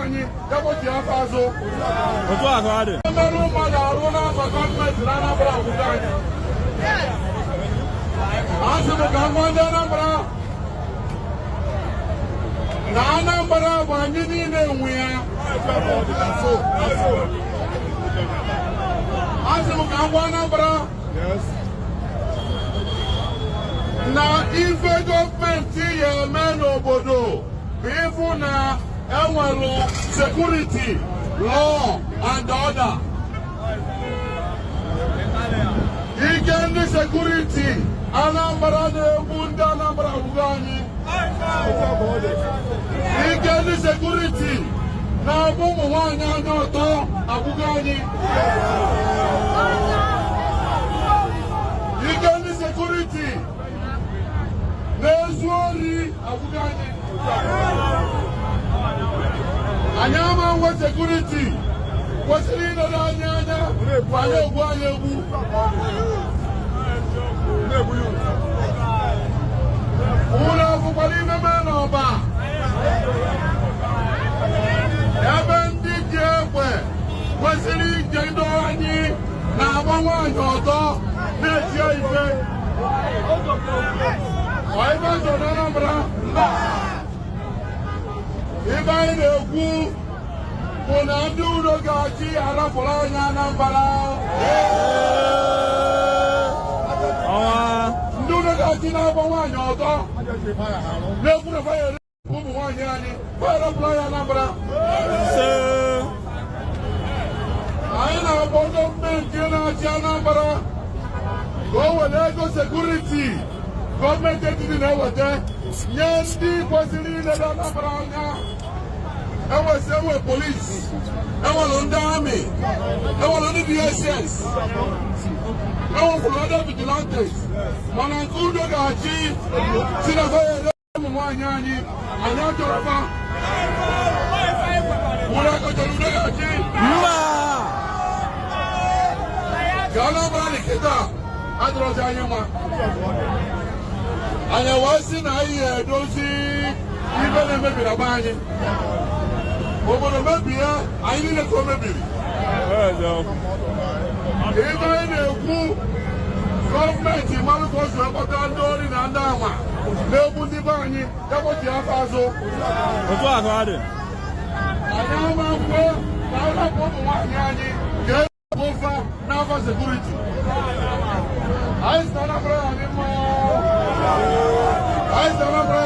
anyị depụta afọ azụ otu ahụ adị mmerụ mmadụ arụ n'afọ gọọmenti na Anambra Abuja anyị asị m ka ngwa ndị Anambra na Anambra bụ anyị niile nwe ya asị m ka ngwa Anambra na ife gọọmenti ya eme n'obodo bụ ịfụ na enwere security, law and order. Ike ndị security Anambra na-egbu ndị Anambra Abuja anyị. Ike ndị security na-abụ ụmụ nwaanyị anya ọtọ Abuja anyị. Ike ndị security na-ezu ori Abuja anyị. Anyị ama nwe sekuriti kwesịrị ịnọdụ anyị anya kwanye egwu anyị egwu ụlọ akwụkwọ ime mee n'ọba ebe ndị ji egbe kwesịrị ije ido anyị na-agba nwaanyị ọtọ na-eji ife ife so na Anambra ibe anyị na-ekwu bụ na ndị udo ga-achị arapụrụ anyị Anambra. Ndị udo ga-achị na-agba nwaanyị ọtọ na-ekwu na faya ụmụ nwaanyị anyị arapụrụ anyị Anambra. Anyị na-agba gọọmenti na-achị Anambra ka o were ego sekuriti gọọmenti etiti na-eweta nye ndị kwesịrị iledo Anambra anya. Enwe polisi, enwere ndị amị, enwere ndị DSS, enwekwara ndị vigilantes, mana nke udo ga-achị si na fayere ụmụ nwaanyị anyị achọrọfa ụlọ akọchara udo ga-achị ka Anambra dị kịta adọrọzi anyị mma. Anyị wee sị na anyị edozi ibe na-emebiri agba anyị. Obodo mebie anyị niile ka o mebiri. Ibe anyị na-ekwu gọọmenti mmadụ ka o si ekpọta ndị ori na ndị ama na-egbu ndị be anyị depụta afọ azụ. Otu ahụ adị. Anyị ama mkpe na arapụ ụmụ nwaanyị anyị ga-ebu ofe n'afọ sekuriti. Anyị si na Anambra anyị mma. Anyị si na Anambra